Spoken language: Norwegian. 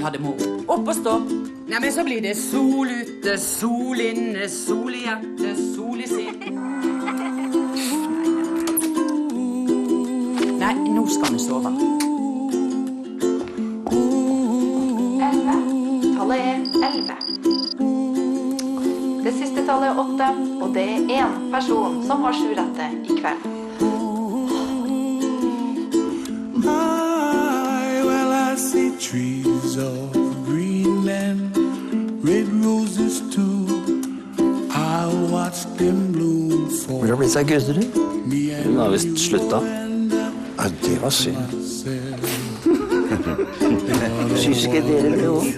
hadde moro. Opp og stå. Nei, men så blir det sol ute, sol inne, sol i hjertet, sol i sinn. Nei, nå skal vi sove. 11. Tallet er 11. Det siste tallet er 8, og det er en person som har 7 rette i kveld. I see trees of Greenland, red roses too. I'll watch them bloom for Hvor har blitt seg Gudrun? Hun har visst slutta. Ja, det var synd. Synes ikke dere det også?